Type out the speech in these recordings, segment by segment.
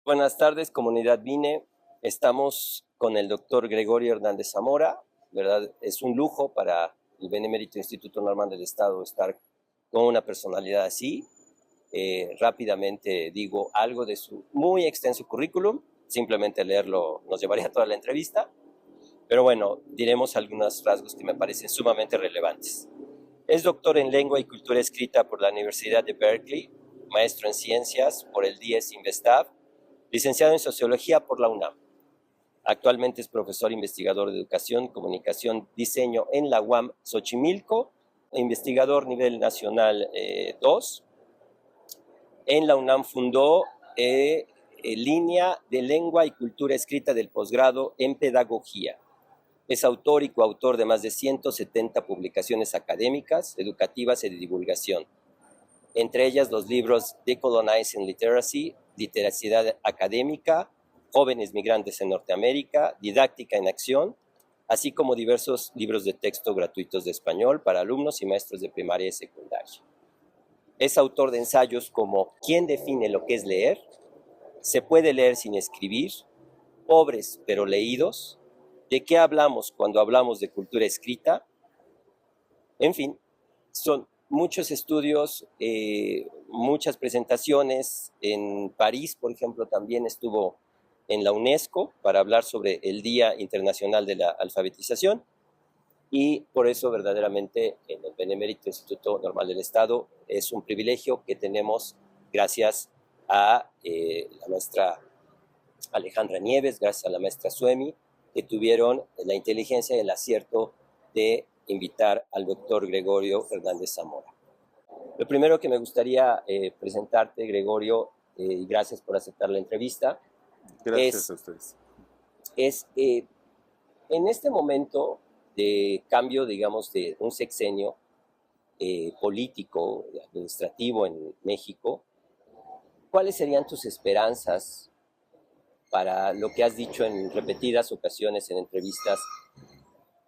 Buenas tardes, comunidad Vine. Estamos con el doctor Gregorio Hernández Zamora. ¿Verdad? Es un lujo para el Benemérito Instituto Normal del Estado estar con una personalidad así. Rápidamente digo algo de su muy extenso currículum. Simplemente leerlo nos llevaría toda la entrevista. Pero bueno, diremos algunos rasgos que me parecen sumamente relevantes. Es doctor en Lengua y Cultura Escrita por la Universidad de Berkeley, maestro en Ciencias por el DIES Investav, licenciado en Sociología por la UNAM. Actualmente es profesor investigador de Educación, Comunicación, Diseño en la UAM Xochimilco, investigador nivel nacional 2. En la UNAM fundó Línea de Lengua y Cultura Escrita del posgrado en Pedagogía. Es autor y coautor de más de 170 publicaciones académicas, educativas y de divulgación, entre ellas los libros Decolonizing Literacy, Literacidad Académica, Jóvenes Migrantes en Norteamérica, Didáctica en Acción, así como diversos libros de texto gratuitos de español para alumnos y maestros de primaria y secundaria. Es autor de ensayos como ¿Quién define lo que es leer?, ¿Se puede leer sin escribir?, Pobres pero leídos, ¿De qué hablamos cuando hablamos de cultura escrita? En fin, son muchos estudios, muchas presentaciones. En París, por ejemplo, también estuvo en la UNESCO para hablar sobre el Día Internacional de la Alfabetización, y por eso verdaderamente en el Benemérito Instituto Normal del Estado es un privilegio que tenemos gracias a la maestra Alejandra Nieves, gracias a la maestra Suemi, que tuvieron la inteligencia y el acierto de invitar al doctor Gregorio Hernández Zamora. Lo primero que me gustaría presentarte, Gregorio, y gracias por aceptar la entrevista, Gracias a ustedes. es en este momento de cambio, digamos, de un sexenio político, administrativo en México, ¿cuáles serían tus esperanzas para lo que has dicho en repetidas ocasiones en entrevistas,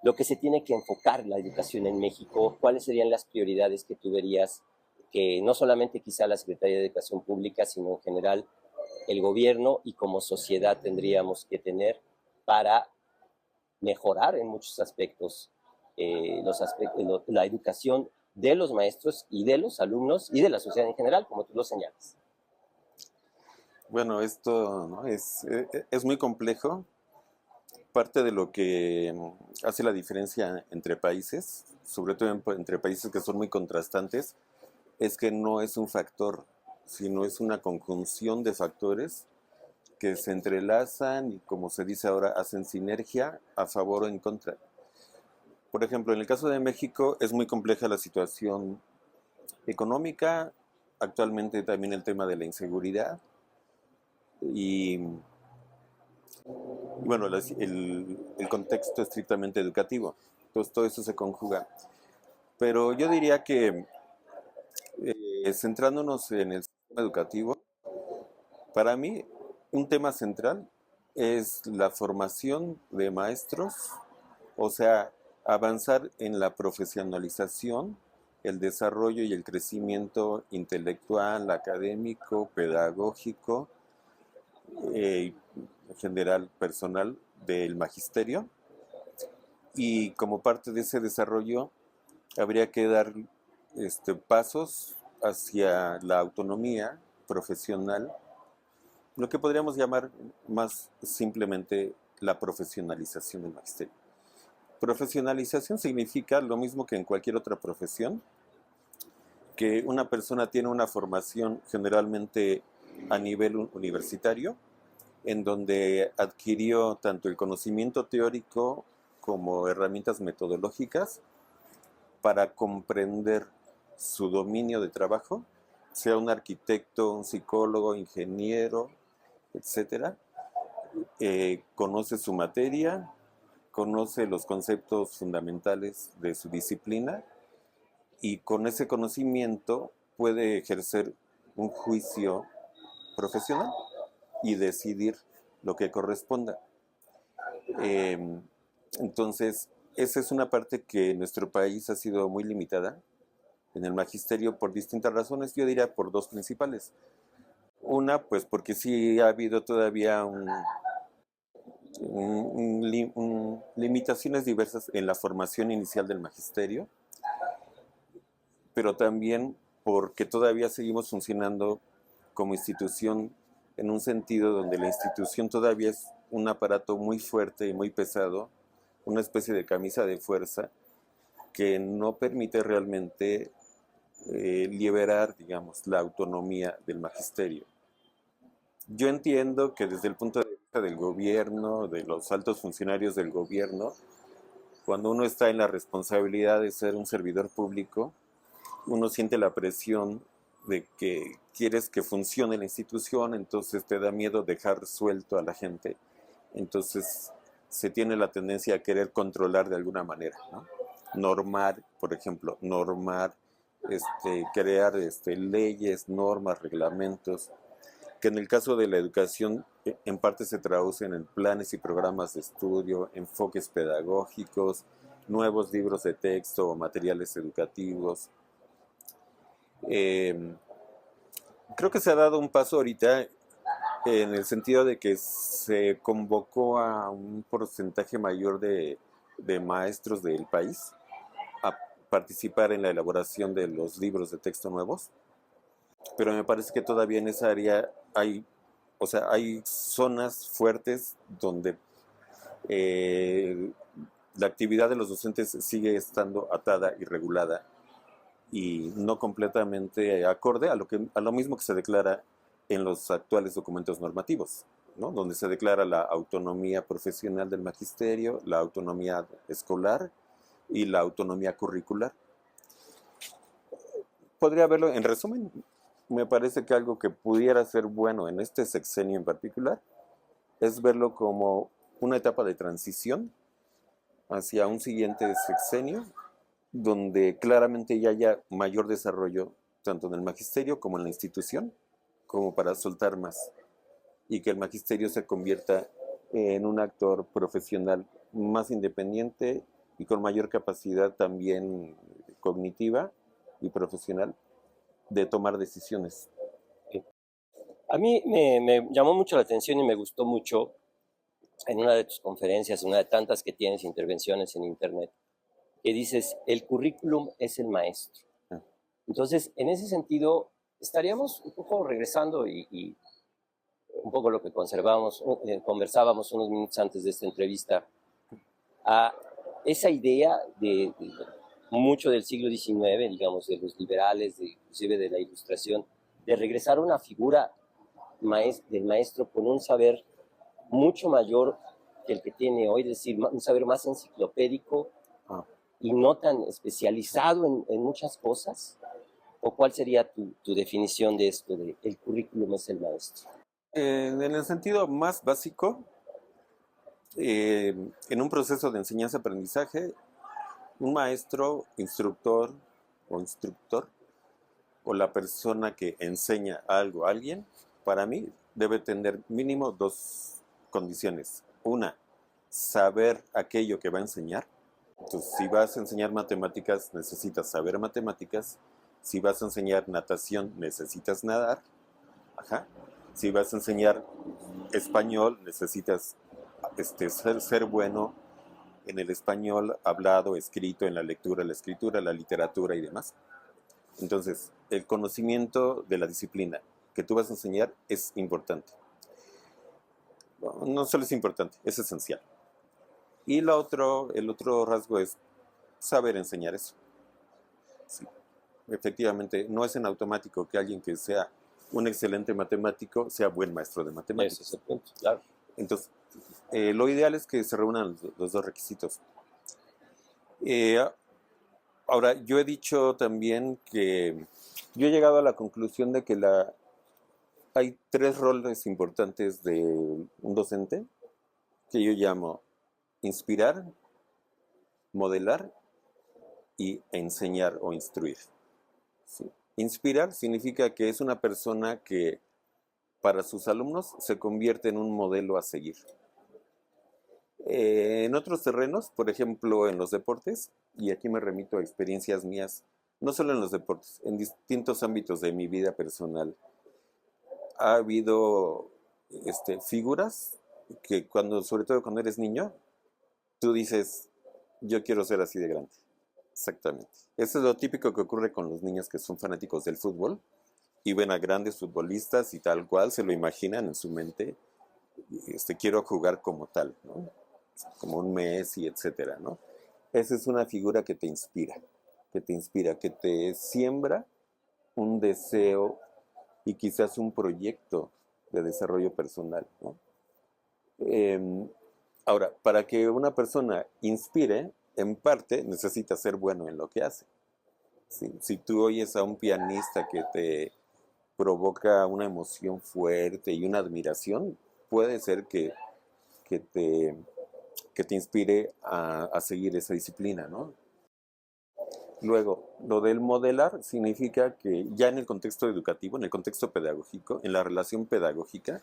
lo que se tiene que enfocar la educación en México? ¿Cuáles serían las prioridades que tú verías que no solamente quizá la Secretaría de Educación Pública, sino en general el gobierno y como sociedad tendríamos que tener para mejorar en muchos aspectos, la educación de los maestros y de los alumnos y de la sociedad en general, como tú lo señalas? Bueno, esto, ¿no?, es muy complejo. Parte de lo que hace la diferencia entre países, sobre todo entre países que son muy contrastantes, es que no es un factor, sino es una conjunción de factores que se entrelazan y, como se dice ahora, hacen sinergia a favor o en contra. Por ejemplo, en el caso de México es muy compleja la situación económica, actualmente también el tema de la inseguridad y bueno, el contexto estrictamente educativo. Entonces todo eso se conjuga. Pero yo diría que centrándonos en el sistema educativo, para mí un tema central es la formación de maestros, o sea, avanzar en la profesionalización, el desarrollo y el crecimiento intelectual, académico, pedagógico, en general personal del magisterio. Y como parte de ese desarrollo habría que dar pasos hacia la autonomía profesional, lo que podríamos llamar más simplemente la profesionalización del magisterio. Profesionalización significa lo mismo que en cualquier otra profesión, que una persona tiene una formación generalmente a nivel universitario, en donde adquirió tanto el conocimiento teórico como herramientas metodológicas para comprender su dominio de trabajo, sea un arquitecto, un psicólogo, ingeniero, etcétera. Conoce su materia, conoce los conceptos fundamentales de su disciplina y con ese conocimiento puede ejercer un juicio profesional y decidir lo que corresponda. Entonces, esa es una parte que en nuestro país ha sido muy limitada en el magisterio por distintas razones. Yo diría por dos principales. Una, pues porque sí ha habido todavía limitaciones diversas en la formación inicial del magisterio, pero también porque todavía seguimos funcionando como institución en un sentido donde la institución todavía es un aparato muy fuerte y muy pesado, una especie de camisa de fuerza que no permite realmente liberar, digamos, la autonomía del magisterio. Yo entiendo que desde el punto de vista del gobierno, de los altos funcionarios del gobierno, cuando uno está en la responsabilidad de ser un servidor público, uno siente la presión de que quieres que funcione la institución, entonces te da miedo dejar suelto a la gente. Entonces se tiene la tendencia a querer controlar de alguna manera, ¿no? Normar, por ejemplo, crear leyes, normas, reglamentos, que en el caso de la educación en parte se traducen en planes y programas de estudio, enfoques pedagógicos, nuevos libros de texto o materiales educativos. Eh, Creo que se ha dado un paso ahorita en el sentido de que se convocó a un porcentaje mayor de maestros del país a participar en la elaboración de los libros de texto nuevos, pero me parece que todavía en esa área hay, o sea, hay zonas fuertes donde eh, la actividad de los docentes sigue estando atada y regulada y no completamente acorde a lo mismo que se declara en los actuales documentos normativos, ¿no? Donde se declara la autonomía profesional del magisterio, la autonomía escolar y la autonomía curricular. Podría verlo, en resumen, me parece que algo que pudiera ser bueno en este sexenio en particular es verlo como una etapa de transición hacia un siguiente sexenio donde claramente ya haya mayor desarrollo tanto en el magisterio como en la institución, como para soltar más, y que el magisterio se convierta en un actor profesional más independiente y con mayor capacidad también cognitiva y profesional de tomar decisiones. A mí me llamó mucho la atención y me gustó mucho en una de tus conferencias, una de tantas que tienes intervenciones en Internet, que dices, el currículum es el maestro. Ah. Entonces, en ese sentido, estaríamos un poco regresando y un poco lo que conversábamos unos minutos antes de esta entrevista, a esa idea de mucho del siglo XIX, digamos, de los liberales, inclusive de la Ilustración, de regresar a una figura del maestro con un saber mucho mayor que el que tiene hoy, es decir, un saber más enciclopédico y no tan especializado en muchas cosas. ¿O cuál sería tu definición de esto, de el currículum es el maestro? En el sentido más básico, en un proceso de enseñanza-aprendizaje, un maestro, instructor o la persona que enseña algo a alguien, para mí debe tener mínimo dos condiciones. Una, saber aquello que va a enseñar. Entonces, si vas a enseñar matemáticas, necesitas saber matemáticas. Si vas a enseñar natación, necesitas nadar. Ajá. Si vas a enseñar español, necesitas ser bueno en el español hablado, escrito, en la lectura, la escritura, la literatura y demás. Entonces, el conocimiento de la disciplina que tú vas a enseñar es importante. No solo es importante, es esencial. Y el otro rasgo es saber enseñar eso. Sí. Efectivamente, no es en automático que alguien que sea un excelente matemático sea buen maestro de matemáticas. Ese es el punto, claro. Entonces, lo ideal es que se reúnan los dos requisitos. Ahora, yo he dicho también que yo he llegado a la conclusión de que hay tres roles importantes de un docente que yo llamo inspirar, modelar y enseñar o instruir. ¿Sí? Inspirar significa que es una persona que para sus alumnos se convierte en un modelo a seguir. En otros terrenos, por ejemplo en los deportes, y aquí me remito a experiencias mías, no solo en los deportes, en distintos ámbitos de mi vida personal, ha habido figuras que sobre todo cuando eres niño, tú dices, yo quiero ser así de grande. Exactamente. Eso es lo típico que ocurre con los niños que son fanáticos del fútbol y ven a grandes futbolistas y tal cual se lo imaginan en su mente. Quiero jugar como tal, ¿no? Como un Messi, etcétera, ¿no? Esa es una figura que te siembra un deseo y quizás un proyecto de desarrollo personal, ¿no? Ahora, para que una persona inspire, en parte necesita ser bueno en lo que hace. Si tú oyes a un pianista que te provoca una emoción fuerte y una admiración, puede ser que te, que te inspire a seguir esa disciplina, ¿no? Luego, lo del modelar significa que ya en el contexto educativo, en el contexto pedagógico, en la relación pedagógica,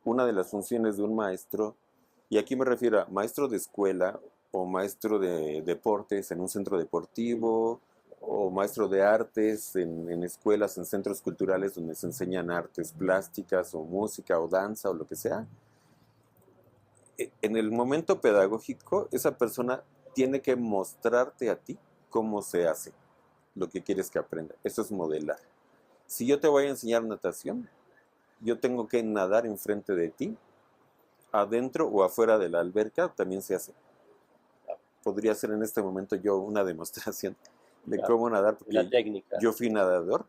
una de las funciones de un maestro, y aquí me refiero a maestro de escuela o maestro de deportes en un centro deportivo o maestro de artes en escuelas, en centros culturales donde se enseñan artes plásticas o música o danza o lo que sea. En el momento pedagógico, esa persona tiene que mostrarte a ti cómo se hace lo que quieres que aprenda. Eso es modelar. Si yo te voy a enseñar natación, yo tengo que nadar enfrente de ti, adentro o afuera de la alberca, también se hace. Podría ser en este momento yo una demostración de cómo nadar, porque la técnica. yo fui nadador.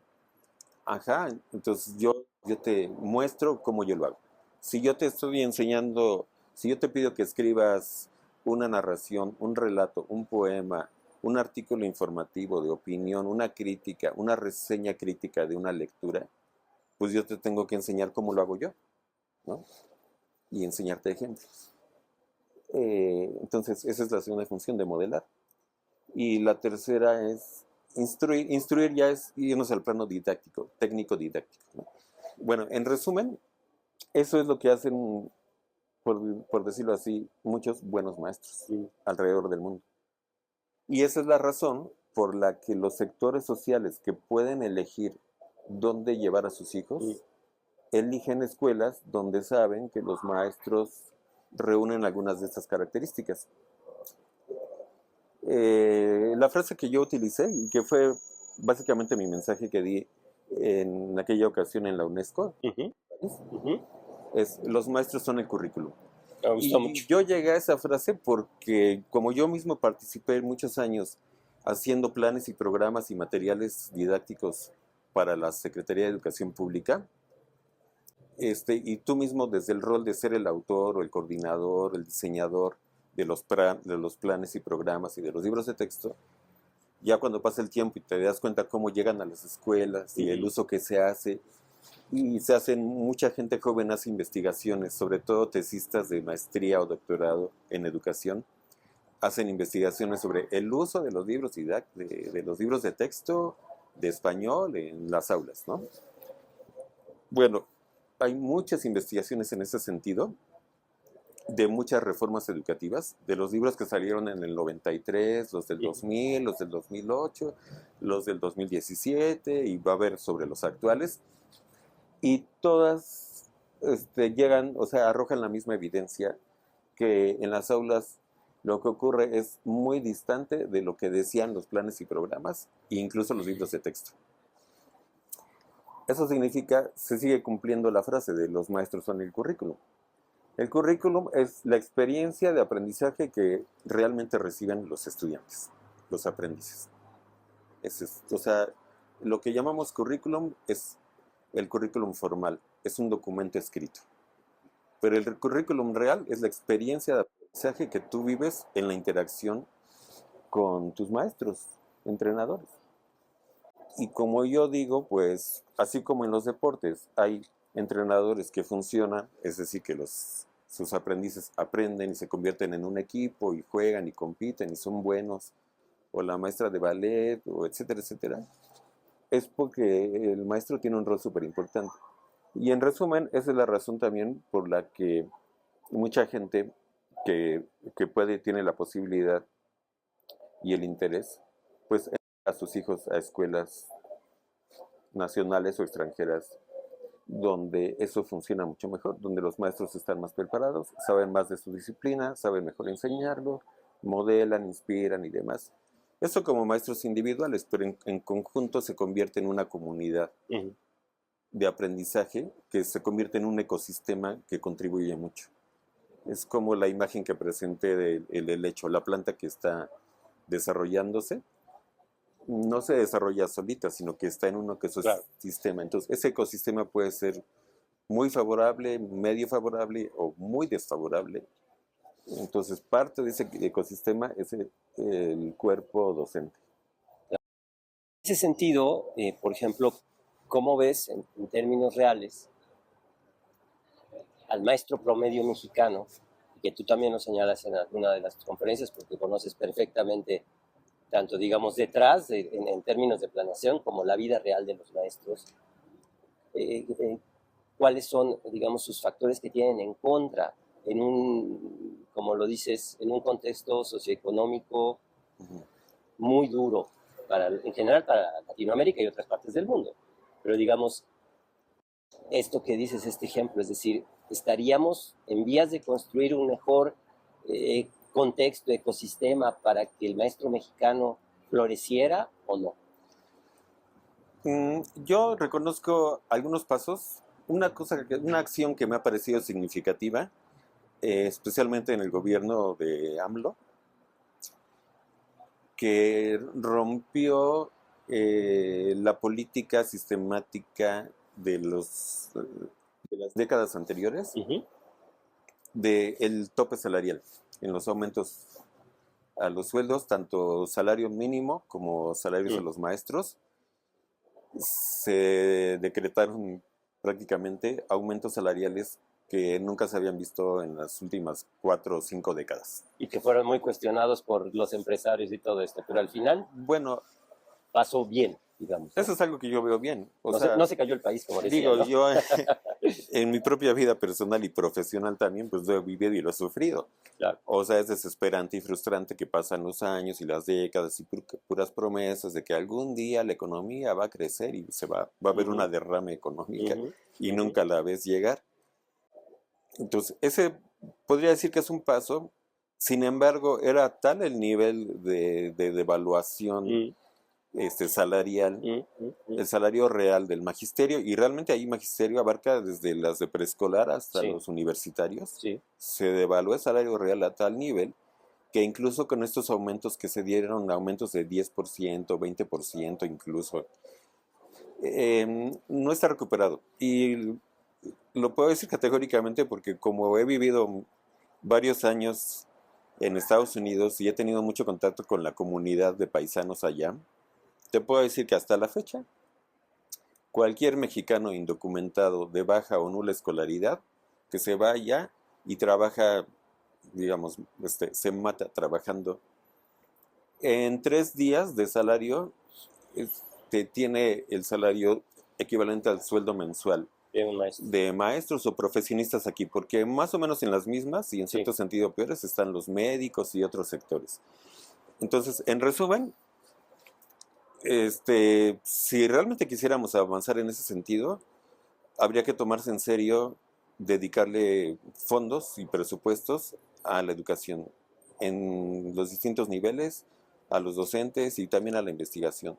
Ajá, entonces yo te muestro cómo yo lo hago. Si yo te estoy enseñando, si yo te pido que escribas una narración, un relato, un poema, un artículo informativo de opinión, una crítica, una reseña crítica de una lectura, pues yo te tengo que enseñar cómo lo hago yo, ¿no? Y enseñarte ejemplos. Entonces, esa es la segunda función de modelar. Y la tercera es instruir. Instruir ya es irnos al plano didáctico, técnico-didáctico, ¿no? Bueno, en resumen, eso es lo que hacen, por decirlo así, muchos buenos maestros alrededor del mundo. Y esa es la razón por la que los sectores sociales que pueden elegir dónde llevar a sus hijos, eligen escuelas donde saben que los maestros reúnen algunas de estas características. La frase que yo utilicé y que fue básicamente mi mensaje que di en aquella ocasión en la UNESCO es: los maestros son el currículum. Me gustó Y mucho. yo llegué a esa frase porque como yo mismo participé muchos años haciendo planes y programas y materiales didácticos para la Secretaría de Educación Pública, y tú mismo desde el rol de ser el autor o el coordinador, el diseñador de los planes y programas y de los libros de texto, ya cuando pasa el tiempo y te das cuenta cómo llegan a las escuelas y el uso que se hace, y se hacen, mucha gente joven hace investigaciones, sobre todo tesistas de maestría o doctorado en educación, hacen investigaciones sobre el uso de los libros de los libros de texto de español en las aulas, ¿no? Bueno, hay muchas investigaciones en ese sentido, de muchas reformas educativas, de los libros que salieron en el 93, los del 2000, los del 2008, los del 2017, y va a haber sobre los actuales, y todas llegan, o sea, arrojan la misma evidencia, que en las aulas lo que ocurre es muy distante de lo que decían los planes y programas, e incluso los libros de texto. Eso significa, se sigue cumpliendo la frase de los maestros son el currículum. El currículum es la experiencia de aprendizaje que realmente reciben los estudiantes, los aprendices. O sea, lo que llamamos currículum es el currículum formal, es un documento escrito. Pero el currículum real es la experiencia de aprendizaje que tú vives en la interacción con tus maestros, entrenadores. Y como yo digo, pues, así como en los deportes, hay entrenadores que funcionan, es decir, que sus aprendices aprenden y se convierten en un equipo y juegan y compiten y son buenos, o la maestra de ballet, o etcétera, etcétera, es porque el maestro tiene un rol súper importante. Y en resumen, esa es la razón también por la que mucha gente que tiene la posibilidad y el interés, pues envía a sus hijos a escuelas nacionales o extranjeras donde eso funciona mucho mejor, donde los maestros están más preparados, saben más de su disciplina, saben mejor enseñarlo, modelan, inspiran y demás. Eso como maestros individuales, pero en conjunto se convierte en una comunidad Ujú. de aprendizaje que se convierte en un ecosistema que contribuye mucho. Es como la imagen que presenté del helecho, la planta que está desarrollándose, no se desarrolla solita, sino que está en un Claro. ecosistema. Entonces, ese ecosistema puede ser muy favorable, medio favorable o muy desfavorable. Entonces, parte de ese ecosistema es el cuerpo docente. En ese sentido, por ejemplo, ¿cómo ves en términos reales al maestro promedio mexicano, que tú también lo señalas en alguna de las conferencias porque conoces perfectamente tanto, digamos, detrás, en términos de planeación, como la vida real de los maestros? ¿Cuáles son, digamos, sus factores que tienen en contra en un, como lo dices, en un contexto socioeconómico muy duro, en general para Latinoamérica y otras partes del mundo? Pero digamos, esto que dices, este ejemplo, es decir, estaríamos en vías de construir un mejor contexto, ecosistema para que el maestro mexicano floreciera o no. Yo reconozco algunos pasos. Una acción que me ha parecido significativa, especialmente en el gobierno de AMLO, que rompió la política sistemática de las décadas anteriores Uh-huh. del tope salarial en los aumentos a los sueldos, tanto salario mínimo como salarios a los maestros. Se decretaron prácticamente aumentos salariales que nunca se habían visto en las últimas 4 o 5 décadas. Y que fueron muy cuestionados por los empresarios y todo esto, pero al final Bueno, pasó bien, digamos, ¿no? eso es algo que yo veo bien. O No, sea, no se cayó el país, como decía, digo, ¿no? yo en mi propia vida personal y profesional también, pues lo he vivido y lo he sufrido. Claro. O sea, es desesperante y frustrante que pasan los años y las décadas y puras promesas de que algún día la economía va a crecer y va a haber una derrama económica y nunca la ves llegar. Entonces, ese podría decir que es un paso. Sin embargo, era tal el nivel de devaluación salarial, el salario real del magisterio, y realmente ahí magisterio abarca desde las de preescolar hasta Sí. los universitarios, Sí. se devaluó el salario real a tal nivel que incluso con estos aumentos que se dieron, aumentos de 10%, 20% incluso, no está recuperado. Y lo puedo decir categóricamente porque como he vivido varios años en Estados Unidos y he tenido mucho contacto con la comunidad de paisanos allá, te puedo decir que hasta la fecha, cualquier mexicano indocumentado de baja o nula escolaridad que se vaya y trabaja, digamos, se mata trabajando, en 3 días de salario tiene el salario equivalente al sueldo mensual De un maestro. de maestros o profesionistas aquí, porque más o menos en las mismas y en cierto sentido peores están los médicos y otros sectores. Entonces, en resumen, si realmente quisiéramos avanzar en ese sentido, habría que tomarse en serio, dedicarle fondos y presupuestos a la educación en los distintos niveles, a los docentes y también a la investigación.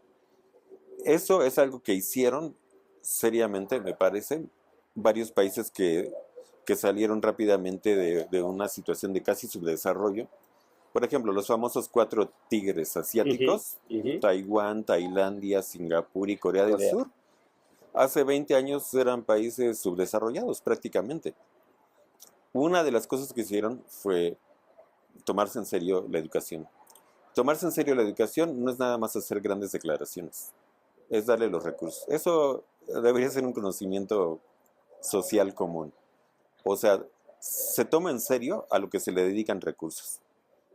Eso es algo que hicieron seriamente, me parece, varios países que salieron rápidamente de una situación de casi subdesarrollo. Por ejemplo, los famosos 4 tigres asiáticos, Taiwán, Tailandia, Singapur y Corea del Sur, hace 20 años eran países subdesarrollados prácticamente. Una de las cosas que hicieron fue tomarse en serio la educación. Tomarse en serio la educación no es nada más hacer grandes declaraciones, es darle los recursos. Eso debería ser un conocimiento social común. O sea, se toma en serio a lo que se le dedican recursos.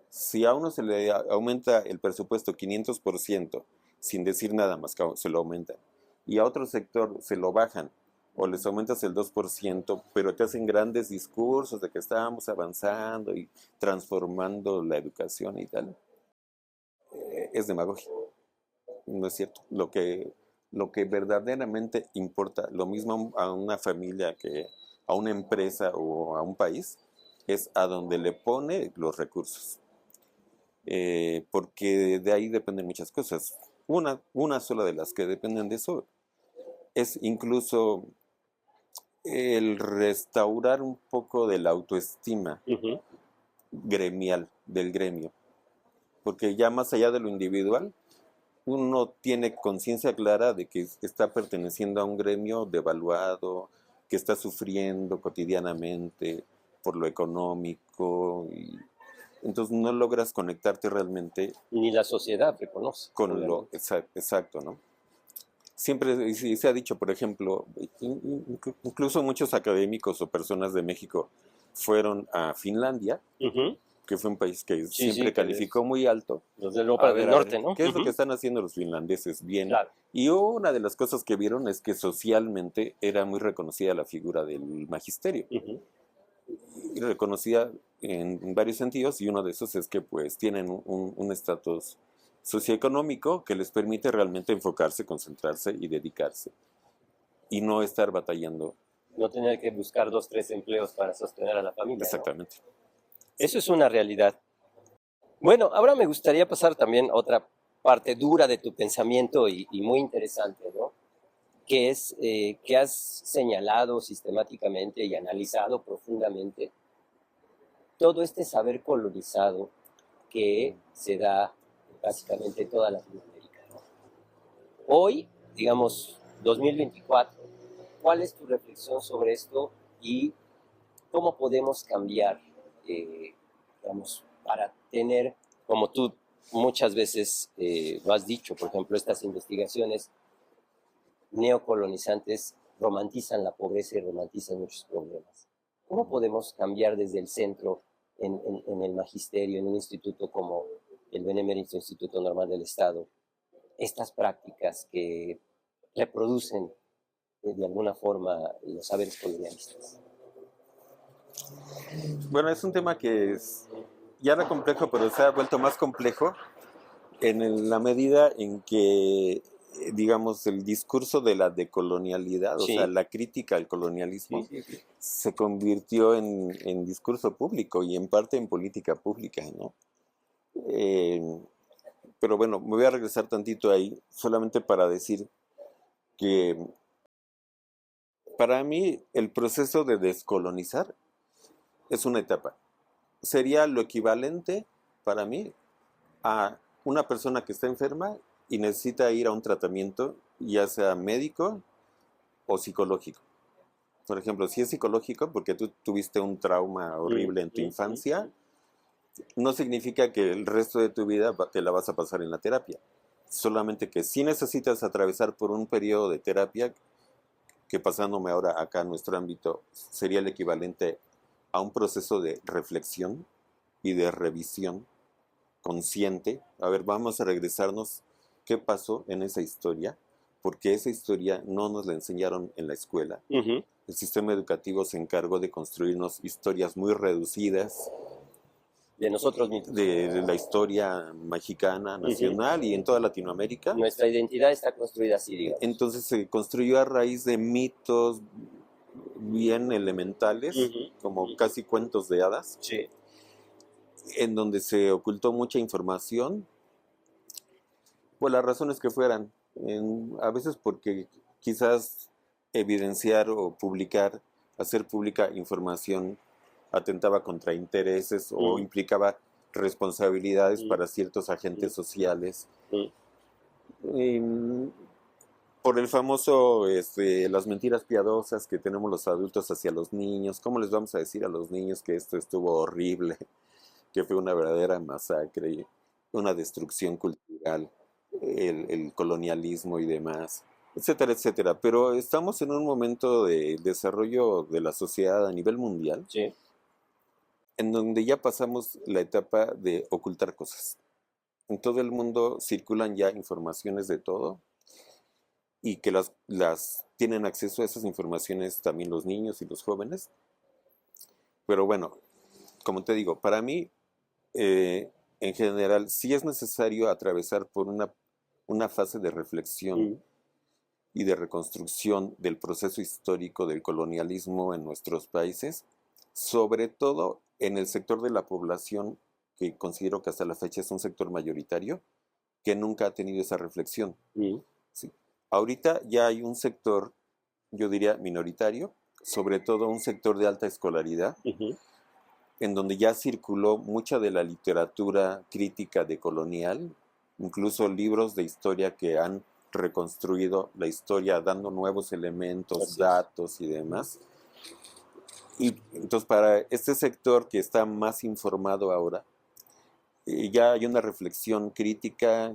Si a uno se le aumenta el presupuesto 500%, sin decir nada más que se lo aumentan, y a otro sector se lo bajan, o les aumentas el 2%, pero te hacen grandes discursos de que estábamos avanzando y transformando la educación y tal, es demagogia. No es cierto. lo que verdaderamente importa, lo mismo a una familia que a una empresa o a un país, es a donde le pone los recursos. Porque de ahí dependen muchas cosas. Una sola de las que dependen de eso es incluso el restaurar un poco de la autoestima Ujú. gremial, del gremio. Porque ya más allá de lo individual, uno tiene conciencia clara de que está perteneciendo a un gremio devaluado, que está sufriendo cotidianamente por lo económico, y entonces no logras conectarte realmente Ni la sociedad reconoce, con lo obviamente. exacto, ¿no? Siempre se ha dicho, por ejemplo, incluso muchos académicos o personas de México fueron a Finlandia, Ujú. que fue un país que Sí, sí, siempre que calificó muy alto. los de Europa del A ver, Norte, ¿no? ¿qué es lo que Ujú. están haciendo los finlandeses? Bien. Claro. Y una de las cosas que vieron es que socialmente era muy reconocida la figura del magisterio. Ujú. Y reconocida en varios sentidos, y uno de esos es que pues tienen un estatus socioeconómico que les permite realmente enfocarse, concentrarse y dedicarse. Y no estar batallando. No tener que buscar 2, 3 empleos para sostener a la familia, ¿no? Exactamente. Eso es una realidad. Bueno, ahora me gustaría pasar también a otra parte dura de tu pensamiento y muy interesante, ¿no? Que es que has señalado sistemáticamente y analizado profundamente todo este saber colonizado que se da básicamente en toda Latinoamérica, ¿no? Hoy, digamos, 2024, ¿cuál es tu reflexión sobre esto y cómo podemos cambiar, digamos, para tener, como tú muchas veces lo has dicho, por ejemplo, estas investigaciones neocolonizantes romantizan la pobreza y romantizan muchos problemas? ¿Cómo podemos cambiar desde el centro, en el magisterio, en un instituto como el Benemérito Instituto Normal del Estado, estas prácticas que reproducen de alguna forma los saberes colonialistas? Bueno, es un tema que ya era complejo, pero se ha vuelto más complejo la medida en que, digamos, el discurso de la decolonialidad, o sea, Sí, la crítica al sí, colonialismo, sí, sí. se convirtió en discurso público y en parte en política pública, ¿no? Eh, pero bueno, me voy a regresar tantito ahí, solamente para decir que para mí el proceso de descolonizar es una etapa. Sería lo equivalente para mí a una persona que está enferma y necesita ir a un tratamiento, ya sea médico o psicológico. Por ejemplo, si es psicológico porque tú tuviste un trauma horrible en tu infancia, no significa que el resto de tu vida te la vas a pasar en la terapia. Solamente que sí necesitas atravesar por un periodo de terapia que, pasándome ahora acá a nuestro ámbito, sería el equivalente a un proceso de reflexión y de revisión consciente. A ver, vamos a regresarnos qué pasó en esa historia, porque esa historia no nos la enseñaron en la escuela. Ujú. El sistema educativo se encargó de construirnos historias muy reducidas De nosotros mismos. de la historia mexicana, Ujú. nacional y en toda Latinoamérica. Nuestra identidad está construida así, digamos. Entonces se construyó a raíz de mitos bien elementales, Ujú, como ujú. casi cuentos de hadas, Sí. en donde se ocultó mucha información, por las razones que fueran. A veces porque quizás evidenciar o publicar, hacer pública información atentaba contra intereses o Mm, implicaba responsabilidades mm, para ciertos mm, agentes sociales. mm. Y, por el famoso, las mentiras piadosas que tenemos los adultos hacia los niños. ¿Cómo les vamos a decir a los niños que esto estuvo horrible, que fue una verdadera masacre, una destrucción cultural, el colonialismo y demás, etcétera, etcétera? Pero estamos en un momento de desarrollo de la sociedad a nivel mundial, Sí. en donde ya pasamos la etapa de ocultar cosas. En todo el mundo circulan ya informaciones de todo y que las tienen acceso a esas informaciones también los niños y los jóvenes. Pero bueno, como te digo, para mí, en general, sí es necesario atravesar por una fase de reflexión Mm. y de reconstrucción del proceso histórico del colonialismo en nuestros países, sobre todo en el sector de la población que considero que hasta la fecha es un sector mayoritario, que nunca ha tenido esa reflexión. Sí. Ahorita ya hay un sector, yo diría minoritario, sobre todo un sector de alta escolaridad, en donde ya circuló mucha de la literatura crítica decolonial, incluso libros de historia que han reconstruido la historia dando nuevos elementos, datos y demás. Y entonces para este sector que está más informado ahora, ya hay una reflexión crítica,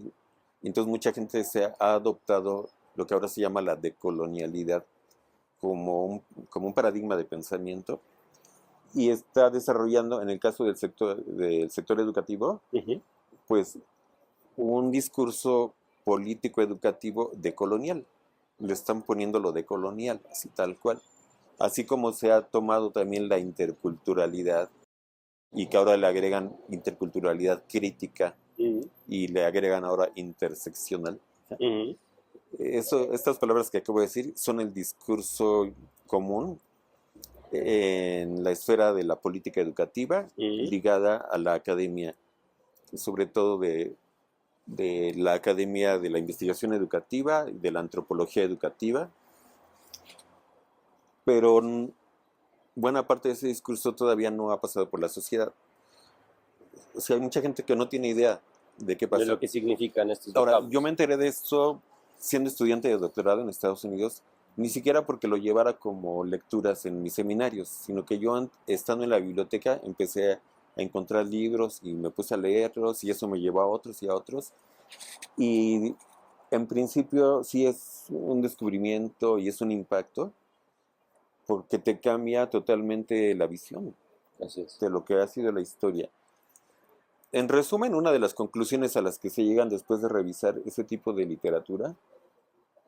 entonces mucha gente se ha adoptado lo que ahora se llama la decolonialidad como un paradigma de pensamiento y está desarrollando, en el caso del sector educativo, pues un discurso político educativo decolonial. Le están poniendo lo decolonial, así tal cual. Así como se ha tomado también la interculturalidad y que ahora le agregan interculturalidad crítica y le agregan ahora interseccional. Estas palabras que acabo de decir son el discurso común en la esfera de la política educativa ligada a la academia, sobre todo de la academia de la investigación educativa, de la antropología educativa, pero buena parte de ese discurso todavía no ha pasado por la sociedad. O sea, hay mucha gente que no tiene idea de qué pasa. De lo que significan estos Ahora, vocablos. yo me enteré de esto siendo estudiante de doctorado en Estados Unidos, ni siquiera porque lo llevara como lecturas en mis seminarios, sino que yo, estando en la biblioteca, empecé a encontrar libros y me puse a leerlos y eso me llevó a otros y a otros. Y en principio sí es un descubrimiento y es un impacto porque te cambia totalmente la visión de lo que ha sido la historia. En resumen, una de las conclusiones a las que se llegan después de revisar ese tipo de literatura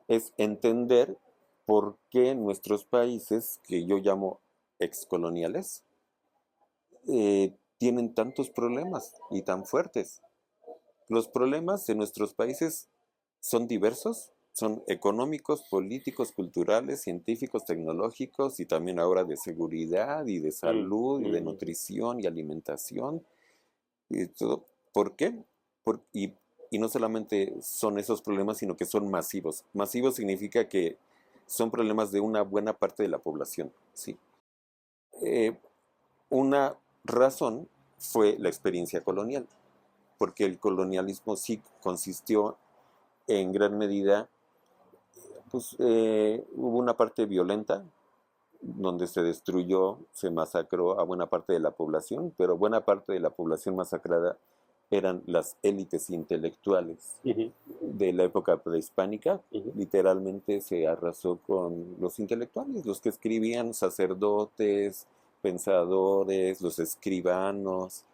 es entender por qué nuestros países, que yo llamo excoloniales, tienen tantos problemas y tan fuertes. Los problemas de nuestros países son diversos, son económicos, políticos, culturales, científicos, tecnológicos y también ahora de seguridad y de salud y de nutrición y alimentación y todo. ¿Por qué? Y no solamente son esos problemas, sino que son masivos. Masivos significa que son problemas de una buena parte de la población, ¿sí? Una razón fue la experiencia colonial, porque el colonialismo sí consistió en gran medida, pues hubo una parte violenta, donde se destruyó, se masacró a buena parte de la población, pero buena parte de la población masacrada eran las élites intelectuales de la época prehispánica. Literalmente se arrasó con los intelectuales, los que escribían, sacerdotes, pensadores, los escribanos,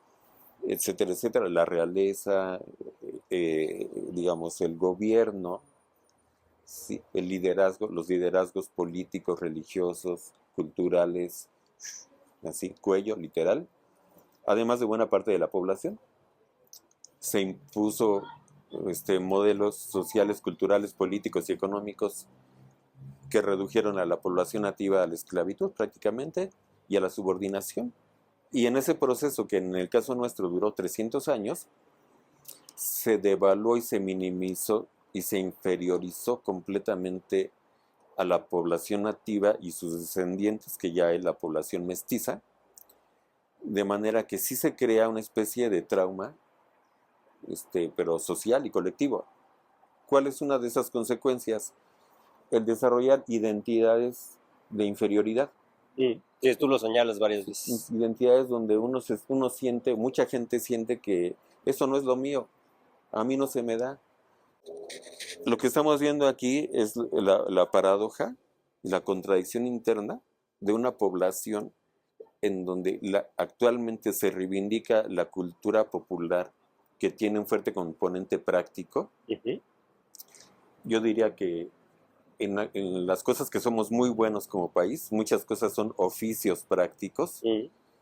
etcétera, etcétera, la realeza, digamos, el gobierno, sí, el liderazgo, los liderazgos políticos, religiosos, culturales, así, cuello, literal, además de buena parte de la población. Se impuso modelos sociales, culturales, políticos y económicos que redujeron a la población nativa a la esclavitud prácticamente y a la subordinación. Y en ese proceso, que en el caso nuestro duró 300 años, se devaluó y se minimizó y se inferiorizó completamente a la población nativa y sus descendientes, que ya es la población mestiza, de manera que sí se crea una especie de trauma, pero social y colectivo. ¿Cuál es una de esas consecuencias? El desarrollar identidades de inferioridad. Sí, tú lo señalas varias veces. Identidades donde uno siente, mucha gente siente que eso no es lo mío, a mí no se me da. Lo que estamos viendo aquí es la paradoja y la contradicción interna de una población en donde actualmente se reivindica la cultura popular que tiene un fuerte componente práctico. Yo diría que en las cosas que somos muy buenos como país, muchas cosas son oficios prácticos.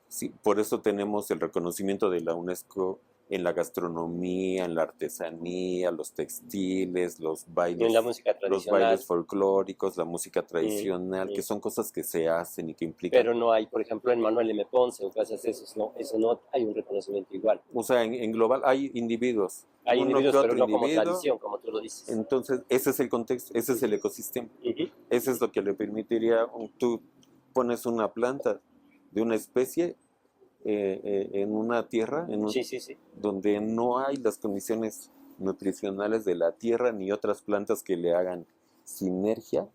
Sí, por eso tenemos el reconocimiento de la UNESCO en la gastronomía, en la artesanía, los textiles, En la música los bailes tradicional. folclóricos, la música Mm, tradicional, que mm. son cosas que se hacen y que implican. Pero no hay, por ejemplo, en Manuel M. Ponce o cosas de esos, no, eso no hay un reconocimiento igual. O sea, en global hay individuos, Hay uno que individuos, pero otro no como individuo, tradición, como tú lo dices. entonces ese es el contexto, ese es el Ujú, ecosistema. ujú, Eso es ujú. lo que le permitiría, tú pones una planta de una especie en una tierra Sí, sí, sí. donde no hay las condiciones nutricionales de la tierra ni otras plantas que le hagan sinergia,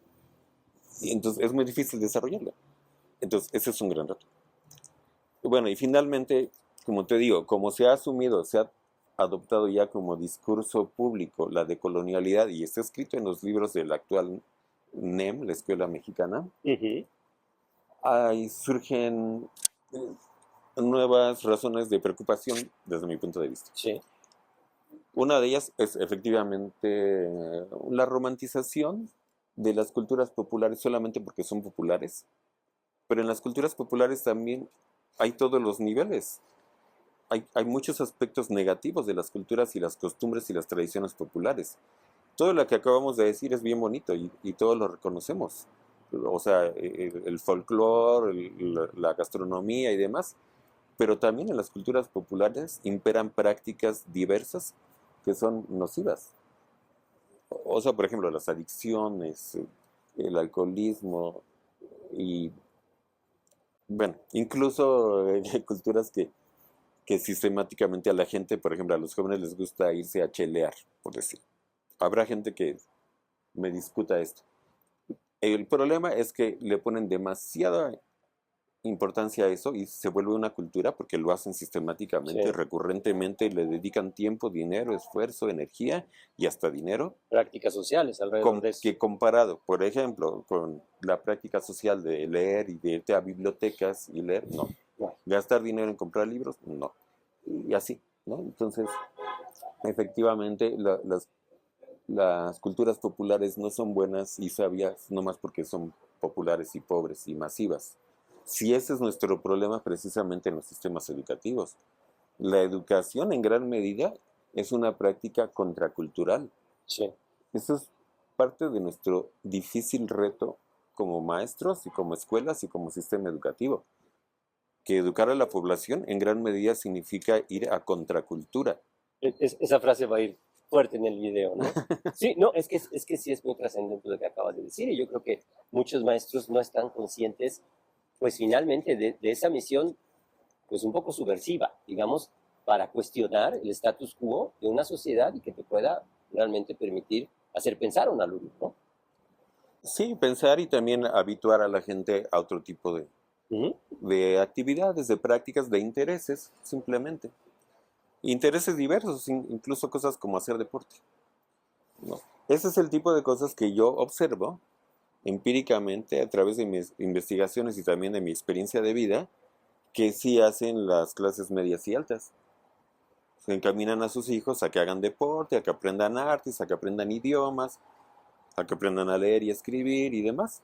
y entonces es muy difícil desarrollarla. Entonces ese es un gran reto. Bueno, y finalmente, como te digo, como se ha asumido, se ha adoptado ya como discurso público la decolonialidad y está escrito en los libros del actual NEM, la Escuela Mexicana, Ujú, ahí surgen nuevas razones de preocupación desde mi punto de vista. sí, Una de ellas es efectivamente la romantización de las culturas populares solamente porque son populares, pero en las culturas populares también hay todos los niveles. Hay muchos aspectos negativos de las culturas y las costumbres y las tradiciones populares. Todo lo que acabamos de decir es bien bonito y todos lo reconocemos. O sea, el folclore, la gastronomía y demás, pero también en las culturas populares imperan prácticas diversas que son nocivas. O sea, por ejemplo, las adicciones, el alcoholismo y, bueno, incluso culturas que sistemáticamente a la gente, por ejemplo, a los jóvenes les gusta irse a chelear, por decir. Habrá gente que me discuta esto. El problema es que le ponen demasiada importancia a eso y se vuelve una cultura porque lo hacen sistemáticamente, sí. recurrentemente, le dedican tiempo, dinero, esfuerzo, energía y hasta dinero, Prácticas sociales alrededor de eso. que comparado, por ejemplo, con la práctica social de leer y de irte a bibliotecas y leer, no. No. Gastar dinero en comprar libros, no. Y así, ¿no? Entonces, efectivamente, las culturas populares no son buenas y sabias nomás porque son populares y pobres y masivas. Si ese es nuestro problema precisamente en los sistemas educativos. La educación en gran medida es una práctica contracultural. Sí. Eso es parte de nuestro difícil reto como maestros y como escuelas y como sistema educativo. Que educar a la población en gran medida significa ir a contracultura. Esa frase va a ir fuerte en el video, ¿no? Sí, no, es que sí es muy trascendente lo que acabas de decir y yo creo que muchos maestros no están conscientes, pues finalmente, de esa misión, pues un poco subversiva, digamos, para cuestionar el status quo de una sociedad y que te pueda realmente permitir hacer pensar a un alumno, ¿no? Sí, pensar y también habituar a la gente a otro tipo Ujú. de actividades, de prácticas, de intereses, simplemente. Intereses diversos, incluso cosas como hacer deporte. ¿No? Ese es el tipo de cosas que yo observo empíricamente a través de mis investigaciones y también de mi experiencia de vida, que sí hacen las clases medias y altas. Se encaminan a sus hijos a que hagan deporte, a que aprendan artes, a que aprendan idiomas, a que aprendan a leer y escribir y demás.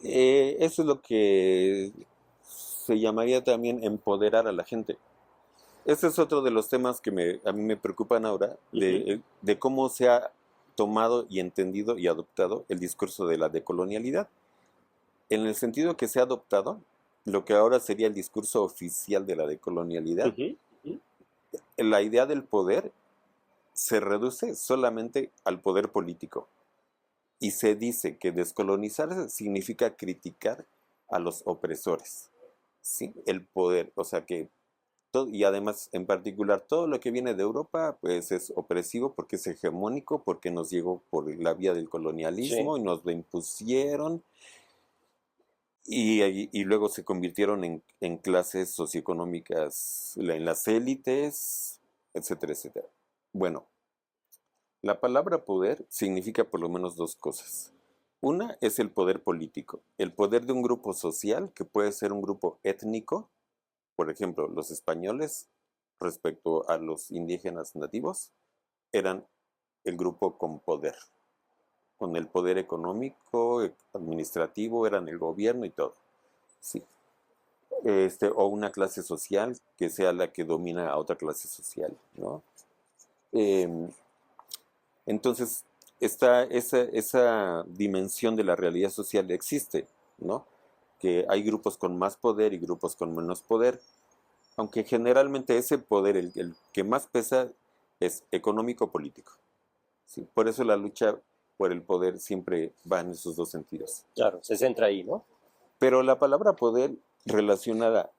Eso es lo que se llamaría también empoderar a la gente. Ese es otro de los temas que a mí me preocupan ahora, Ujú. de cómo se ha tomado y entendido y adoptado el discurso de la decolonialidad. En el sentido que se ha adoptado lo que ahora sería el discurso oficial de la decolonialidad, Ujú, ujú. la idea del poder se reduce solamente al poder político. Y se dice que descolonizar significa criticar a los opresores, ¿sí? El poder, o sea que y además en particular todo lo que viene de Europa pues es opresivo porque es hegemónico, porque nos llegó por la vía del Sí, colonialismo y nos lo impusieron y luego se convirtieron en clases socioeconómicas, en las élites, etcétera, etcétera. Bueno, la palabra poder significa por lo menos dos cosas. Una es el poder político, el poder de un grupo social que puede ser un grupo étnico, por ejemplo, los españoles respecto a los indígenas nativos eran el grupo con poder, con el poder económico, administrativo, eran el gobierno y todo. Sí. o una clase social que sea la que domina a otra clase social, ¿no? Em, entonces, esa dimensión de la realidad social existe, ¿no? Que hay grupos con más poder y grupos con menos poder, aunque generalmente ese poder, el que más pesa, es económico-político. ¿Sí? Por eso la lucha por el poder siempre va en esos dos sentidos. Claro, se centra ahí, ¿no? Pero la palabra poder relacionada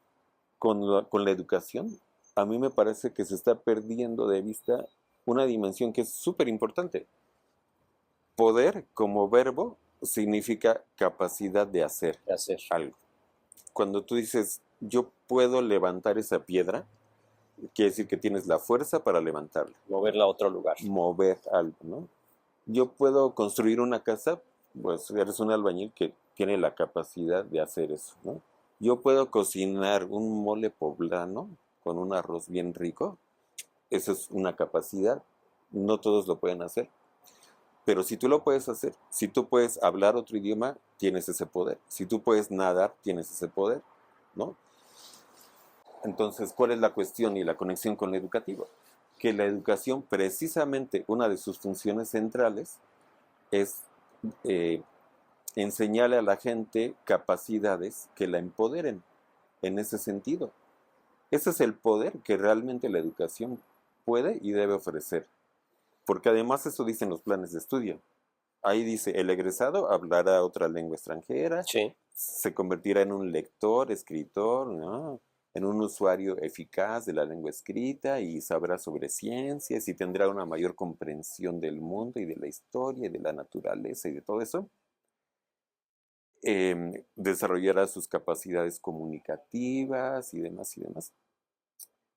con la educación, a mí me parece que se está perdiendo de vista una dimensión que es súper importante. Poder como verbo significa capacidad de hacer De hacer, algo. Cuando tú dices, yo puedo levantar esa piedra, quiere decir que tienes la fuerza para levantarla, moverla a otro lugar. mover algo, ¿no? Yo puedo construir una casa, pues eres un albañil que tiene la capacidad de hacer eso, ¿no? Yo puedo cocinar un mole poblano con un arroz bien rico, eso es una capacidad, no todos lo pueden hacer, pero si tú lo puedes hacer, si tú puedes hablar otro idioma, tienes ese poder, si tú puedes nadar, tienes ese poder, ¿no? Entonces, ¿cuál es la cuestión y la conexión con lo educativo? Que la educación, precisamente una de sus funciones centrales, es eh, enseñarle a la gente capacidades que la empoderen en ese sentido. Ese es el poder que realmente la educación puede y debe ofrecer. Porque además eso dicen los planes de estudio. Ahí dice, el egresado hablará otra lengua extranjera, Sí, se convertirá en un lector, escritor, ¿no? En un usuario eficaz de la lengua escrita y sabrá sobre ciencias y tendrá una mayor comprensión del mundo y de la historia y de la naturaleza y de todo eso. Desarrollará sus capacidades comunicativas y demás y demás.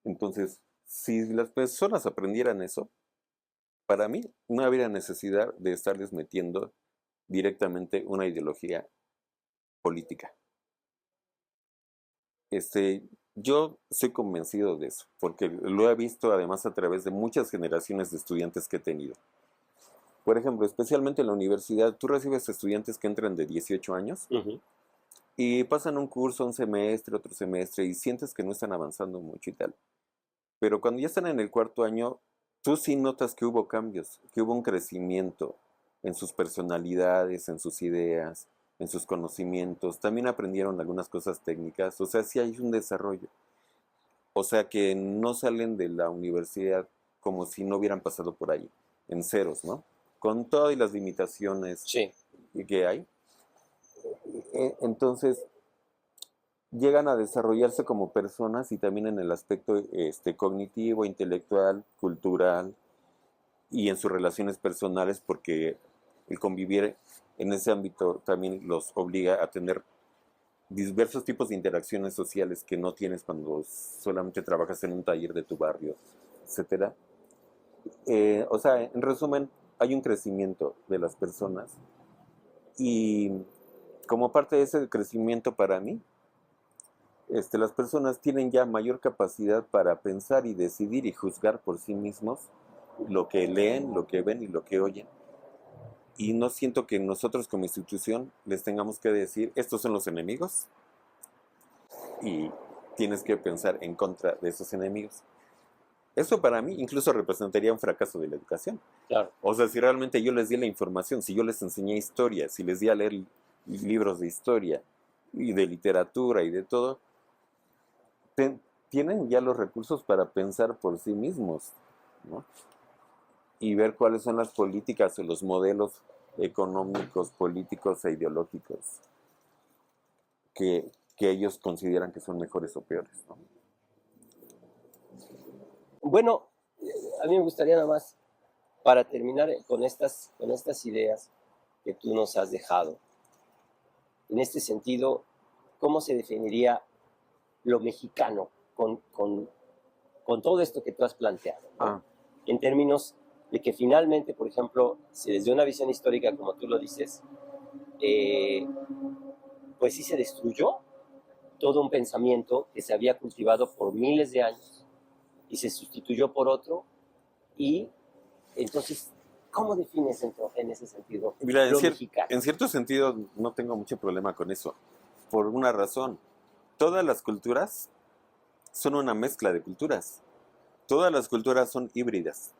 Entonces, si las personas aprendieran eso, para mí no habría necesidad de estarles metiendo directamente una ideología política. Yo soy convencido de eso, porque lo he visto además a través de muchas generaciones de estudiantes que he tenido. Por ejemplo, especialmente en la universidad, tú recibes estudiantes que entran de 18 años uh-huh. y pasan un curso, un semestre, otro semestre, y sientes que no están avanzando mucho y tal. Pero cuando ya están en el cuarto año, tú sí notas que hubo cambios, que hubo un crecimiento en sus personalidades, en sus ideas, en sus conocimientos. También aprendieron algunas cosas técnicas, o sea, sí hay un desarrollo. O sea que no salen de la universidad como si no hubieran pasado por ahí, en ceros, ¿no? Con todas las limitaciones Sí, que hay. Entonces, llegan a desarrollarse como personas y también en el aspecto cognitivo, intelectual, cultural y en sus relaciones personales, porque el convivir en ese ámbito también los obliga a tener diversos tipos de interacciones sociales que no tienes cuando solamente trabajas en un taller de tu barrio, etcétera. O sea, en resumen, hay un crecimiento de las personas y como parte de ese crecimiento para mí, las personas tienen ya mayor capacidad para pensar y decidir y juzgar por sí mismos lo que leen, lo que ven y lo que oyen. Y no siento que nosotros como institución les tengamos que decir, estos son los enemigos y tienes que pensar en contra de esos enemigos. Eso para mí incluso representaría un fracaso de la educación. claro. O sea, si realmente yo les di la información, si yo les enseñé historia, si les di a leer libros de historia y de literatura y de todo, tienen ya los recursos para pensar por sí mismos, ¿no? Y ver cuáles son las políticas o los modelos económicos, políticos e ideológicos que ellos consideran que son mejores o peores, ¿no? Bueno, a mí me gustaría nada más, para terminar con estas ideas que tú nos has dejado, en este sentido, ¿cómo se definiría lo mexicano con todo esto que tú has planteado, ¿no? Ah, En términos de que finalmente, por ejemplo, si desde una visión histórica, como tú lo dices, eh, pues sí se destruyó todo un pensamiento que se había cultivado por miles de años y se sustituyó por otro, y entonces, ¿cómo defines en ese sentido mira, lo mexicano? en cierto sentido no tengo mucho problema con eso, por una razón. todas las culturas son una mezcla de culturas. Todas las culturas son híbridas.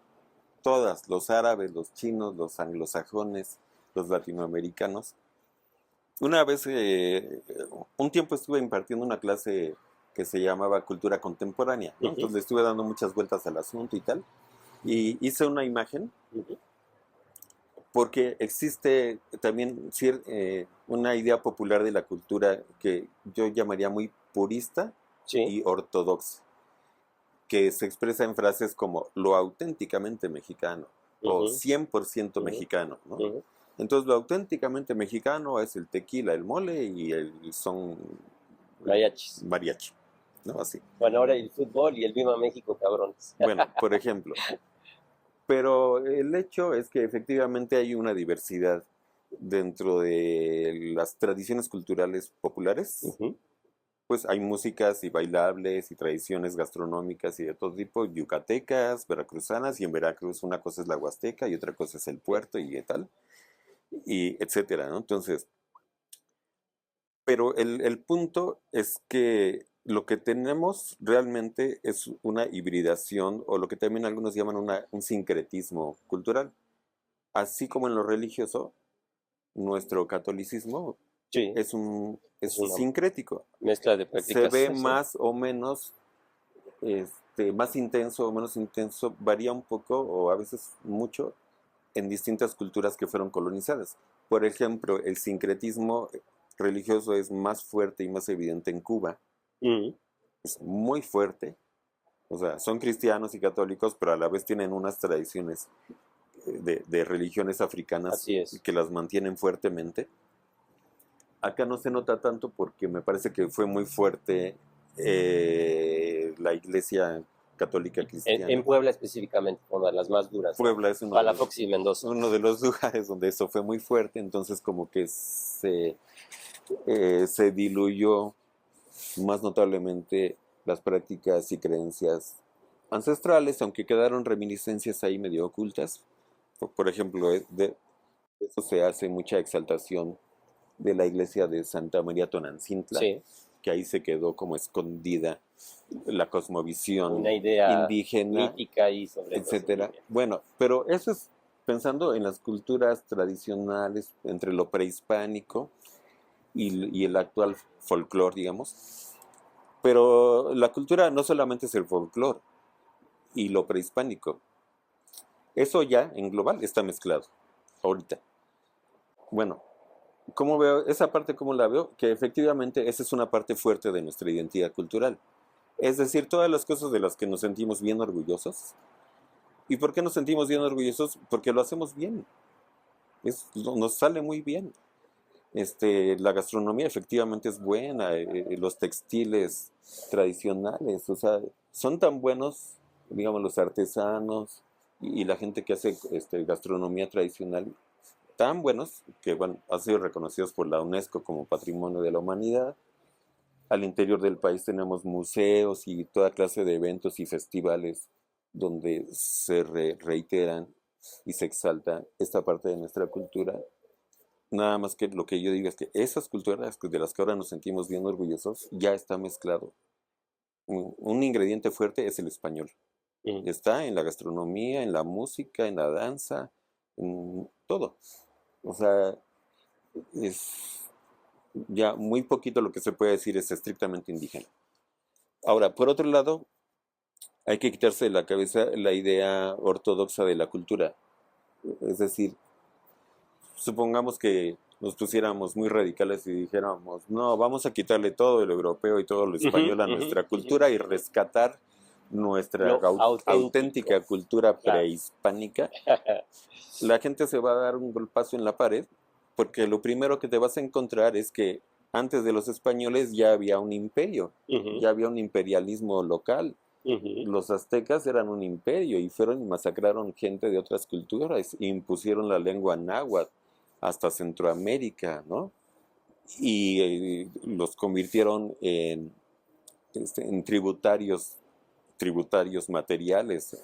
Todas, los árabes, los chinos, los anglosajones, los latinoamericanos. Una vez, un tiempo estuve impartiendo una clase que se llamaba Cultura Contemporánea, ¿no? Entonces le estuve dando muchas vueltas al asunto y tal. Y hice una imagen porque existe también una idea popular de la cultura que yo llamaría muy purista y ortodoxa, que se expresa en frases como lo auténticamente mexicano o 100% mexicano, ¿no? Entonces lo auténticamente mexicano es el tequila, el mole y el son mariachi, ¿no? Así. Bueno, ahora el fútbol y el Viva México, cabrones. Bueno, por ejemplo. Pero el hecho es que efectivamente hay una diversidad dentro de las tradiciones culturales populares. Pues hay músicas y bailables y tradiciones gastronómicas y de todo tipo, yucatecas, veracruzanas, y en Veracruz una cosa es la Huasteca y otra cosa es el puerto y tal, y etcétera, ¿no? Entonces, pero el punto es que lo que tenemos realmente es una hibridación, o lo que también algunos llaman un sincretismo cultural. Así como en lo religioso, nuestro catolicismo es un sincrético. Mezcla de prácticas. Se ve más o menos, más intenso o menos intenso, varía un poco o a veces mucho en distintas culturas que fueron colonizadas. Por ejemplo, el sincretismo religioso es más fuerte y más evidente en Cuba. Es muy fuerte. O sea, son cristianos y católicos, pero a la vez tienen unas tradiciones de religiones africanas que las mantienen fuertemente. Acá no se nota tanto porque me parece que fue muy fuerte la iglesia católica cristiana. En Puebla específicamente, una de las más duras. Puebla es Palafox y Mendoza. Uno de los lugares donde eso fue muy fuerte, entonces como que se diluyó más notablemente las prácticas y creencias ancestrales, aunque quedaron reminiscencias ahí medio ocultas. Por ejemplo, de eso se hace mucha exaltación de la iglesia de Santa María Tonantzintla, que ahí se quedó como escondida la cosmovisión una idea indígena, mítica y sobre etcétera. Bueno, pero eso es pensando en las culturas tradicionales entre lo prehispánico y el actual folclore, digamos. Pero la cultura no solamente es el folclore y lo prehispánico. Eso ya en global está mezclado ahorita. Bueno, ¿cómo veo esa parte? ¿Cómo la veo? Que efectivamente esa es una parte fuerte de nuestra identidad cultural. Es decir, todas las cosas de las que nos sentimos bien orgullosos. ¿Y por qué nos sentimos bien orgullosos? Porque lo hacemos bien. Nos sale muy bien. La gastronomía efectivamente es buena, los textiles tradicionales, o sea, son tan buenos, digamos, los artesanos y la gente que hace gastronomía tradicional, tan buenos que bueno, han sido reconocidos por la UNESCO como Patrimonio de la Humanidad. Al interior del país tenemos museos y toda clase de eventos y festivales donde se reiteran y se exalta esta parte de nuestra cultura. Nada más que lo que yo digo es que esas culturas de las que ahora nos sentimos bien orgullosos ya está mezclado. Un ingrediente fuerte es el español. Está en la gastronomía, en la música, en la danza, en todo. O sea, es ya muy poquito lo que se puede decir es estrictamente indígena. Ahora, por otro lado, hay que quitarse de la cabeza la idea ortodoxa de la cultura. Es decir, supongamos que nos pusiéramos muy radicales y dijéramos, no, vamos a quitarle todo lo europeo y todo lo español a nuestra cultura y rescatar nuestra auténtica cultura prehispánica. La gente se va a dar un golpazo en la pared porque lo primero que te vas a encontrar es que antes de los españoles ya había un imperio, ya había un imperialismo local. Los aztecas eran un imperio y fueron y masacraron gente de otras culturas e impusieron la lengua náhuatl hasta Centroamérica, ¿no? Y los convirtieron en tributarios materiales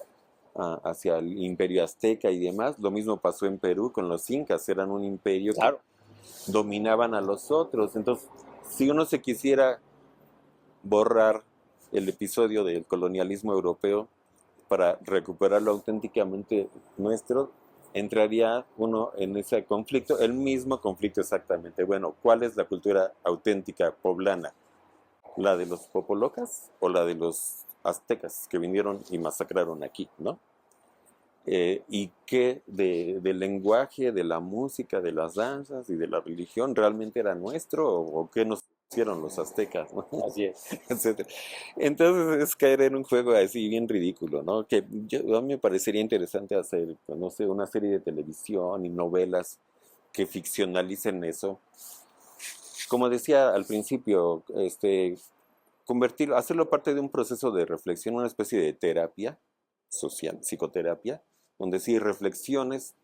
hacia el imperio azteca y demás. Lo mismo pasó en Perú con los incas, eran un imperio que dominaban a los otros. Entonces, si uno se quisiera borrar el episodio del colonialismo europeo para recuperarlo auténticamente nuestro, entraría uno en ese conflicto, el mismo conflicto exactamente. Bueno, ¿cuál es la cultura auténtica poblana? ¿La de los popolocas o la de los aztecas que vinieron y masacraron aquí, ¿no? Y qué del lenguaje, de la música, de las danzas y de la religión realmente era nuestro o qué nos hicieron los aztecas, ¿no? Así es. Etcétera. Entonces es caer en un juego así bien ridículo, ¿no? Que a mí me parecería interesante hacer, pues, no sé, una serie de televisión y novelas que ficcionalicen eso. Como decía al principio, convertirlo, hacerlo parte de un proceso de reflexión, una especie de terapia social, psicoterapia, donde sí reflexiones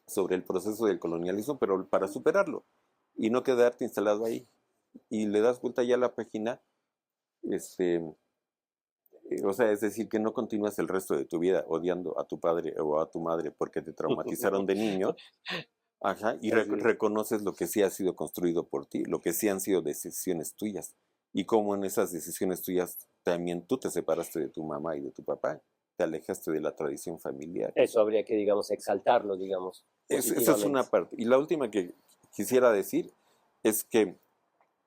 sobre el proceso del colonialismo, pero para superarlo y no quedarte instalado ahí. Y le das vuelta ya a la página, o sea, es decir, que no continúas el resto de tu vida odiando a tu padre o a tu madre porque te traumatizaron de niño. Ajá, y Así es. reconoces lo que sí ha sido construido por ti, lo que sí han sido decisiones tuyas, y cómo en esas decisiones tuyas también tú te separaste de tu mamá y de tu papá, te alejaste de la tradición familiar. Eso habría que, digamos, exaltarlo, digamos, Esa es una positivamente. parte. Y la última que quisiera decir es que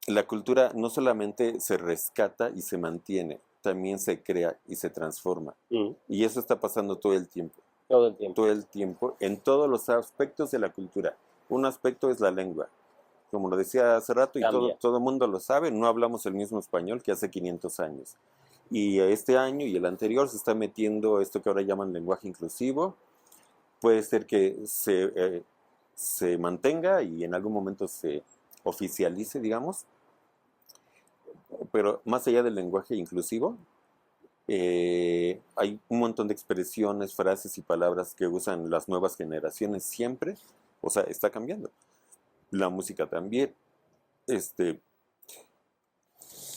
la cultura no solamente se rescata y se mantiene, también se crea y se transforma. Mm, Y eso está pasando todo el tiempo. todo el tiempo, en todos los aspectos de la cultura. Un aspecto es la lengua. Como lo decía hace rato, y Cambia. todo el mundo lo sabe, no hablamos el mismo español que hace 500 años. Y este año y el anterior se está metiendo esto que ahora llaman lenguaje inclusivo. Puede ser que se mantenga y en algún momento se oficialice, digamos, pero más allá del lenguaje inclusivo, hay un montón de expresiones, frases y palabras que usan las nuevas generaciones siempre, o sea, está cambiando. La música también. Este,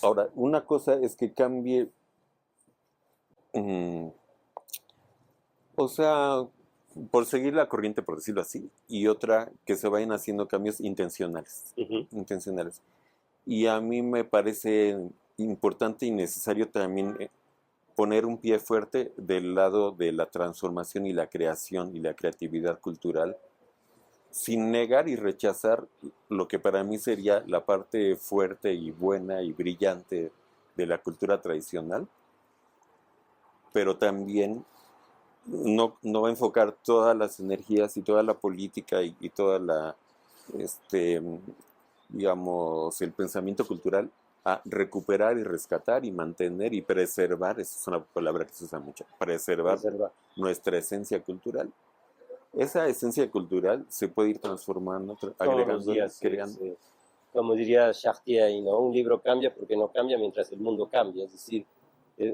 Ahora, una cosa es que cambie, mm, o sea, por seguir la corriente, por decirlo así, y otra que se vayan haciendo cambios intencionales, Ujú. intencionales. Y a mí me parece importante y necesario también poner un pie fuerte del lado de la transformación y la creación y la creatividad cultural, sin negar y rechazar lo que para mí sería la parte fuerte y buena y brillante de la cultura tradicional, pero también no va a enfocar todas las energías y toda la política y toda la, este, digamos, el pensamiento cultural a recuperar y rescatar y mantener y preservar, esa es una palabra que se usa mucho, preservar Reserva. nuestra esencia cultural. Esa esencia cultural se puede ir transformando, Todos los agregándole, días, creando. como diría Chartier ahí, ¿no? Un libro cambia porque no cambia mientras el mundo cambia. Es decir,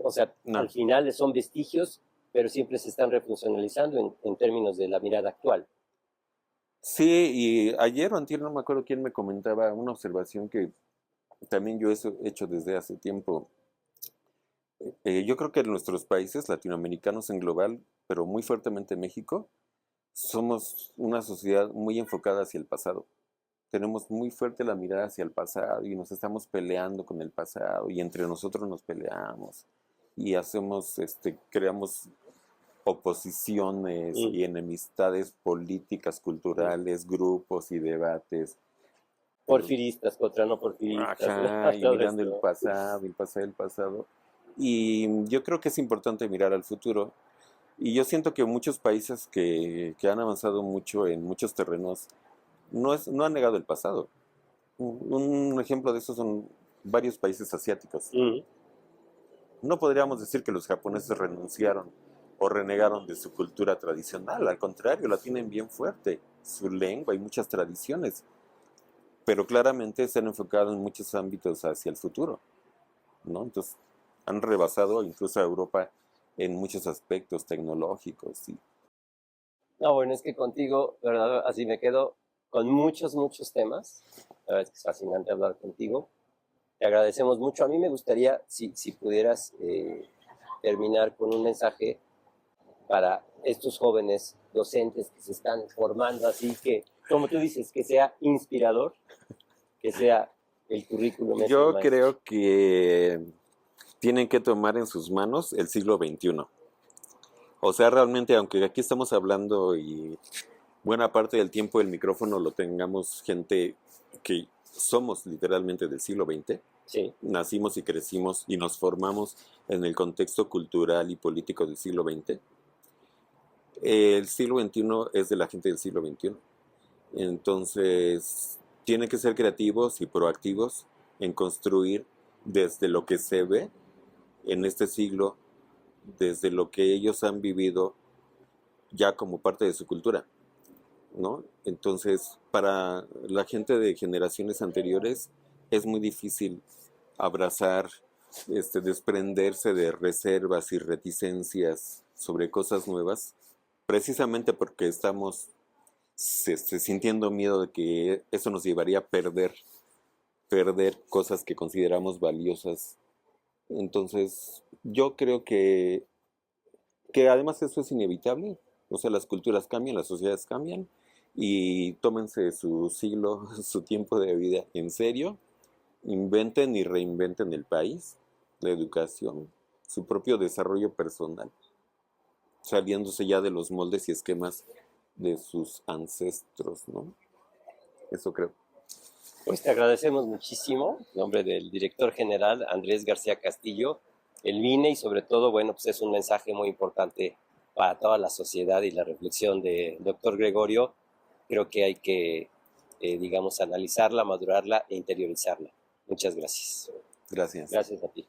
o sea, al No. final son vestigios, pero siempre se están refuncionalizando en términos de la mirada actual. Sí, y ayer o antier no me acuerdo quién me comentaba una observación que también yo he hecho desde hace tiempo. Yo creo que en nuestros países latinoamericanos en global, pero muy fuertemente México, somos una sociedad muy enfocada hacia el pasado. Tenemos muy fuerte la mirada hacia el pasado y nos estamos peleando con el pasado y entre nosotros nos peleamos y creamos oposiciones Mm. y enemistades políticas, Mm. culturales, grupos y debates. Porfiristas contra no porfiristas, Ajá, y todo mirando el esto. pasado, el pasado, el pasado. Y yo creo que es importante mirar al futuro. Y yo siento que muchos países que han avanzado mucho en muchos terrenos no han negado el pasado. Un ejemplo de eso son varios países asiáticos. Mm. No podríamos decir que los japoneses renunciaron o renegaron de su cultura tradicional, al contrario, la tienen bien fuerte, su lengua y muchas tradiciones, pero claramente se han enfocado en muchos ámbitos hacia el futuro, ¿no? Entonces, han rebasado incluso a Europa en muchos aspectos tecnológicos. No, bueno, es que contigo, ¿verdad? Así me quedo con muchos, muchos temas. La verdad es que es fascinante hablar contigo. Te agradecemos mucho. A mí me gustaría, si pudieras terminar con un mensaje para estos jóvenes docentes que se están formando, así que, como tú dices, que sea inspirador, que sea el currículum es el Yo maestro. creo que tienen que tomar en sus manos el siglo XXI. O sea, realmente, aunque aquí estamos hablando y buena parte del tiempo el micrófono lo tengamos gente que somos literalmente del siglo XX, Sí, nacimos y crecimos y nos formamos en el contexto cultural y político del siglo XX, el siglo XXI es de la gente del siglo XXI. Entonces, tienen que ser creativos y proactivos en construir desde lo que se ve en este siglo, desde lo que ellos han vivido ya como parte de su cultura, ¿no? Entonces, para la gente de generaciones anteriores es muy difícil abrazar, desprenderse de reservas y reticencias sobre cosas nuevas, precisamente porque estamos sintiendo miedo de que eso nos llevaría a perder cosas que consideramos valiosas. Entonces, yo creo que además eso es inevitable. O sea, las culturas cambian, las sociedades cambian y tómense su siglo, su tiempo de vida en serio, inventen y reinventen el país, la educación, su propio desarrollo personal, saliéndose ya de los moldes y esquemas de sus ancestros, ¿no? Eso creo. pues te agradecemos muchísimo, en nombre del director general Andrés García Castillo, el MINE y sobre todo, bueno, pues es un mensaje muy importante para toda la sociedad y la reflexión de doctor Gregorio. Creo que hay que, digamos, analizarla, madurarla e interiorizarla. Muchas gracias. Gracias. Gracias a ti.